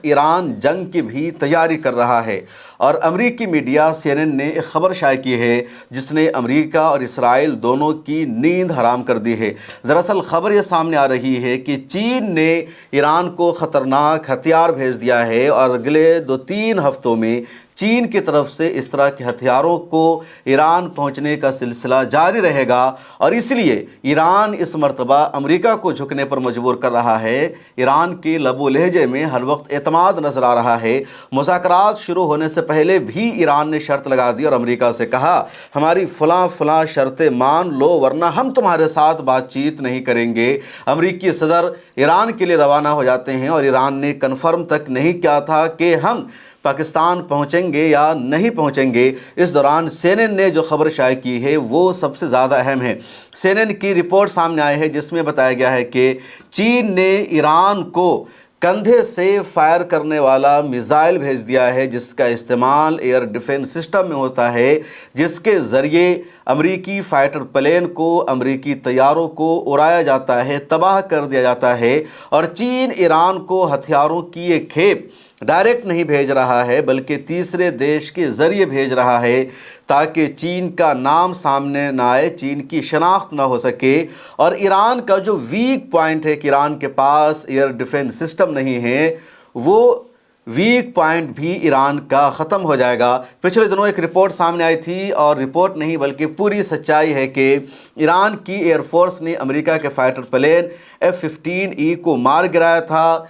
ایران جنگ کی بھی تیاری کر رہا ہے، اور امریکی میڈیا CNN نے ایک خبر شائع کی ہے جس نے امریکہ اور اسرائیل دونوں کی نیند حرام کر دی ہے۔ دراصل خبر یہ سامنے آ رہی ہے کہ چین نے ایران کو خطرناک ہتھیار بھیج دیا ہے، اور اگلے 2-3 ہفتوں میں چین کی طرف سے اس طرح کے ہتھیاروں کو ایران پہنچنے کا سلسلہ جاری رہے گا، اور اس لیے ایران اس مرتبہ امریکہ کو جھکنے پر مجبور کر رہا ہے۔ ایران کے لب و لہجے میں ہر وقت اعتماد نظر آ رہا ہے۔ مذاکرات شروع ہونے سے پہلے بھی ایران نے شرط لگا دی اور امریکہ سے کہا ہماری فلاں شرطیں مان لو ورنہ ہم تمہارے ساتھ بات چیت نہیں کریں گے۔ امریکی صدر ایران کے لیے روانہ ہو جاتے ہیں، اور ایران نے کنفرم تک نہیں کیا تھا کہ ہم پاکستان پہنچیں گے یا نہیں پہنچیں گے۔ اس دوران CNN نے جو خبر شائع کی ہے وہ سب سے زیادہ اہم ہے۔ CNN کی رپورٹ سامنے آئی ہے جس میں بتایا گیا ہے کہ چین نے ایران کو کندھے سے فائر کرنے والا میزائل بھیج دیا ہے، جس کا استعمال ایئر ڈیفنس سسٹم میں ہوتا ہے، جس کے ذریعے امریکی فائٹر پلین کو، امریکی طیاروں کو اڑایا جاتا ہے، تباہ کر دیا جاتا ہے۔ اور چین ایران کو ہتھیاروں کی ایک کھیپ ڈائریکٹ نہیں بھیج رہا ہے بلکہ تیسرے دیش کے ذریعے بھیج رہا ہے تاکہ چین کا نام سامنے نہ آئے، چین کی شناخت نہ ہو سکے۔ اور ایران کا جو ویک پوائنٹ ہے کہ ایران کے پاس ایئر ڈیفنس سسٹم نہیں ہے، وہ ویک پوائنٹ بھی ایران کا ختم ہو جائے گا۔ پچھلے دنوں ایک رپورٹ سامنے آئی تھی، اور رپورٹ نہیں بلکہ پوری سچائی ہے کہ ایران کی ایئر فورس نے امریکہ کے فائٹر پلین F-15E کو مار گرایا تھا۔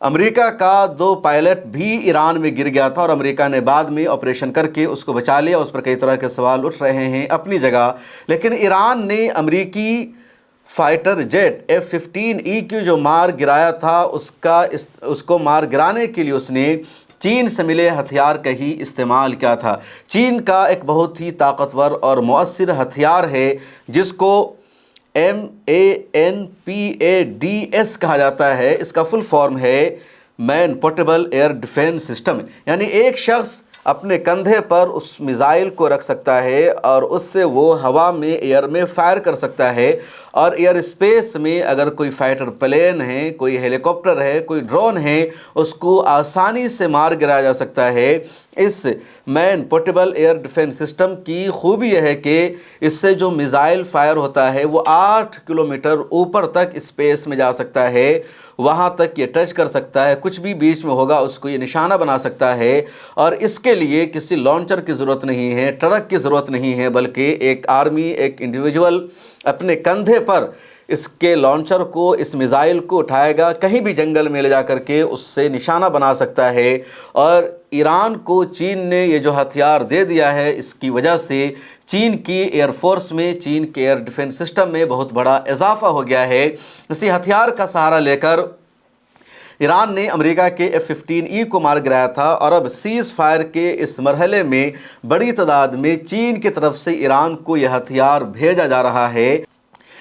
امریکہ کا 2 پائلٹ بھی ایران میں گر گیا تھا، اور امریکہ نے بعد میں آپریشن کر کے اس کو بچا لیا۔ اس پر کئی طرح کے سوال اٹھ رہے ہیں اپنی جگہ، لیکن ایران نے امریکی فائٹر جیٹ F-15E کی جو مار گرایا تھا اس کو مار گرانے کے لیے اس نے چین سے ملے ہتھیار کا ہی استعمال کیا تھا۔ چین کا ایک بہت ہی طاقتور اور مؤثر ہتھیار ہے جس کو MANPADS کہا جاتا ہے۔ اس کا فل فارم ہے مین پورٹیبل ایئر ڈیفنس سسٹم، یعنی ایک شخص اپنے کندھے پر اس میزائل کو رکھ سکتا ہے اور اس سے وہ ہوا میں، ایئر میں فائر کر سکتا ہے، اور ایئر اسپیس میں اگر کوئی فائٹر پلین ہے، کوئی ہیلی کاپٹر ہے، کوئی ڈرون ہے، اس کو آسانی سے مار گرایا جا سکتا ہے۔ اس مین پورٹیبل ایئر ڈیفنس سسٹم کی خوبی یہ ہے کہ اس سے جو میزائل فائر ہوتا ہے وہ 8 کلومیٹر اوپر تک اسپیس میں جا سکتا ہے، وہاں تک یہ ٹچ کر سکتا ہے، کچھ بھی بیچ میں ہوگا اس کو یہ نشانہ بنا سکتا ہے، اور اس کے لیے کسی لانچر کی ضرورت نہیں ہے، ٹرک کی ضرورت نہیں ہے، بلکہ ایک آرمی، ایک انڈیویجول اپنے کندھے پر اس کے لانچر کو، اس میزائل کو اٹھائے گا، کہیں بھی جنگل میں لے جا کر کے اس سے نشانہ بنا سکتا ہے۔ اور ایران کو چین نے یہ جو ہتھیار دے دیا ہے، اس کی وجہ سے چین کی ایئر فورس میں، چین کے ایئر ڈیفنس سسٹم میں بہت بڑا اضافہ ہو گیا ہے۔ اسی ہتھیار کا سہارا لے کر ایران نے امریکہ کے F-15E کو مار گرایا تھا، اور اب سیز فائر کے اس مرحلے میں بڑی تعداد میں چین کی طرف سے ایران کو یہ ہتھیار بھیجا جا رہا ہے۔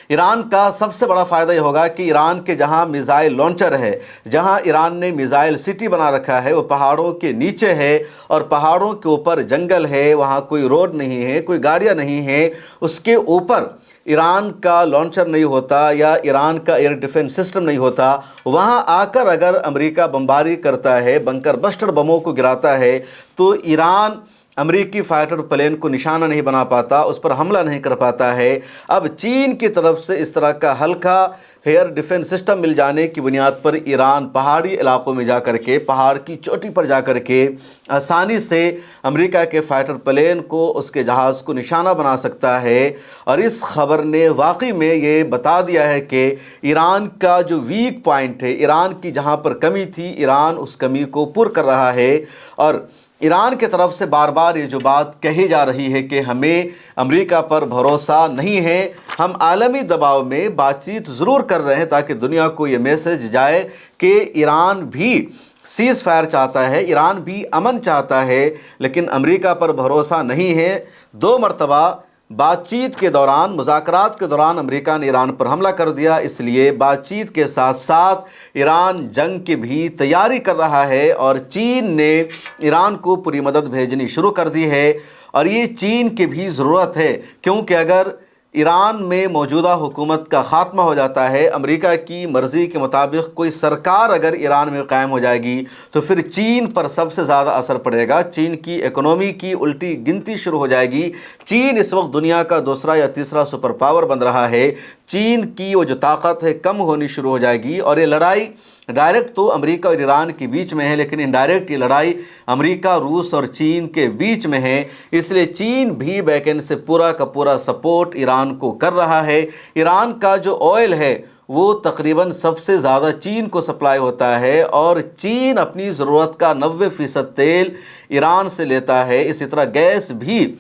ایران کا سب سے بڑا فائدہ یہ ہوگا کہ ایران کے جہاں میزائل لانچر ہے، جہاں ایران نے میزائل سٹی بنا رکھا ہے، وہ پہاڑوں کے نیچے ہے، اور پہاڑوں کے اوپر جنگل ہے، وہاں کوئی روڈ نہیں ہے، کوئی گاڑیاں نہیں ہیں، اس کے اوپر ایران کا لانچر نہیں ہوتا یا ایران کا ایئر ڈیفنس سسٹم نہیں ہوتا۔ وہاں آ کر اگر امریکہ بمباری کرتا ہے، بنکر بسٹر بموں کو گراتا ہے، تو ایران امریکی فائٹر پلین کو نشانہ نہیں بنا پاتا، اس پر حملہ نہیں کر پاتا ہے۔ اب چین کی طرف سے اس طرح کا ہلکا ایئر ڈیفنس سسٹم مل جانے کی بنیاد پر ایران پہاڑی علاقوں میں جا کر کے، پہاڑ کی چوٹی پر جا کر کے آسانی سے امریکہ کے فائٹر پلین کو، اس کے جہاز کو نشانہ بنا سکتا ہے۔ اور اس خبر نے واقعی میں یہ بتا دیا ہے کہ ایران کا جو ویک پوائنٹ ہے، ایران کی جہاں پر کمی تھی، ایران اس کمی کو پر کر رہا ہے۔ اور ایران کی طرف سے بار بار یہ جو بات کہی جا رہی ہے کہ ہمیں امریکہ پر بھروسہ نہیں ہے، ہم عالمی دباؤ میں بات چیت ضرور کر رہے ہیں تاکہ دنیا کو یہ میسج جائے کہ ایران بھی سیز فائر چاہتا ہے، ایران بھی امن چاہتا ہے، لیکن امریکہ پر بھروسہ نہیں ہے۔ 2 مرتبہ بات چیت کے دوران، مذاکرات کے دوران امریکہ نے ایران پر حملہ کر دیا، اس لیے بات چیت کے ساتھ ساتھ ایران جنگ کی بھی تیاری کر رہا ہے، اور چین نے ایران کو پوری مدد بھیجنی شروع کر دی ہے، اور یہ چین کی بھی ضرورت ہے، کیونکہ اگر ایران میں موجودہ حکومت کا خاتمہ ہو جاتا ہے، امریکہ کی مرضی کے مطابق کوئی سرکار اگر ایران میں قائم ہو جائے گی تو پھر چین پر سب سے زیادہ اثر پڑے گا، چین کی اکنومی کی الٹی گنتی شروع ہو جائے گی۔ چین اس وقت دنیا کا دوسرا یا تیسرا سپر پاور بن رہا ہے، چین کی وہ جو طاقت ہے کم ہونی شروع ہو جائے گی، اور یہ لڑائی ڈائریکٹ تو امریکہ اور ایران کے بیچ میں ہے، لیکن انڈائریکٹ یہ لڑائی امریکہ، روس اور چین کے بیچ میں ہے۔ اس لیے چین بھی بیک اینڈ سے پورا کا پورا سپورٹ ایران کو کر رہا ہے۔ ایران کا جو آئل ہے وہ تقریباً سب سے زیادہ چین کو سپلائی ہوتا ہے، اور چین اپنی ضرورت کا 90% تیل ایران سے لیتا ہے۔ اسی طرح گیس بھی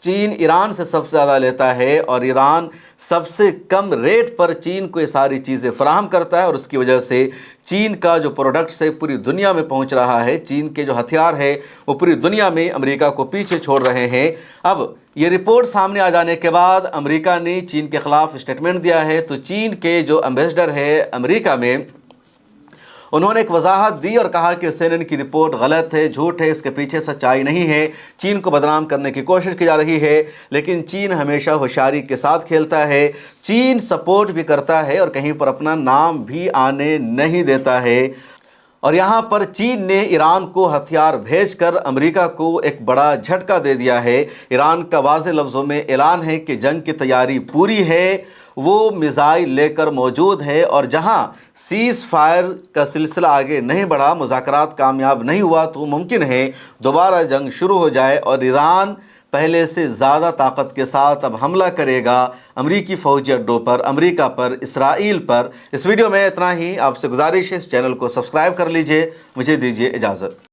چین ایران سے سب سے زیادہ لیتا ہے، اور ایران سب سے کم ریٹ پر چین کو یہ ساری چیزیں فراہم کرتا ہے، اور اس کی وجہ سے چین کا جو پروڈکٹس ہے پوری دنیا میں پہنچ رہا ہے، چین کے جو ہتھیار ہے وہ پوری دنیا میں امریکہ کو پیچھے چھوڑ رہے ہیں۔ اب یہ رپورٹ سامنے آ جانے کے بعد امریکہ نے چین کے خلاف اسٹیٹمنٹ دیا ہے، تو چین کے جو ایمبیسڈر ہے امریکہ میں، انہوں نے ایک وضاحت دی اور کہا کہ CNN کی رپورٹ غلط ہے، جھوٹ ہے، اس کے پیچھے سچائی نہیں ہے، چین کو بدنام کرنے کی کوشش کی جا رہی ہے، لیکن چین ہمیشہ ہوشیاری کے ساتھ کھیلتا ہے، چین سپورٹ بھی کرتا ہے اور کہیں پر اپنا نام بھی آنے نہیں دیتا ہے۔ اور یہاں پر چین نے ایران کو ہتھیار بھیج کر امریکہ کو ایک بڑا جھٹکا دے دیا ہے۔ ایران کا واضح لفظوں میں اعلان ہے کہ جنگ کی تیاری پوری ہے، وہ میزائل لے کر موجود ہے، اور جہاں سیز فائر کا سلسلہ آگے نہیں بڑھا، مذاکرات کامیاب نہیں ہوا، تو ممکن ہے دوبارہ جنگ شروع ہو جائے، اور ایران پہلے سے زیادہ طاقت کے ساتھ اب حملہ کرے گا امریکی فوجی اڈوں پر، امریکہ پر، اسرائیل پر۔ اس ویڈیو میں اتنا ہی، آپ سے گزارش ہے اس چینل کو سبسکرائب کر لیجئے۔ مجھے دیجئے اجازت۔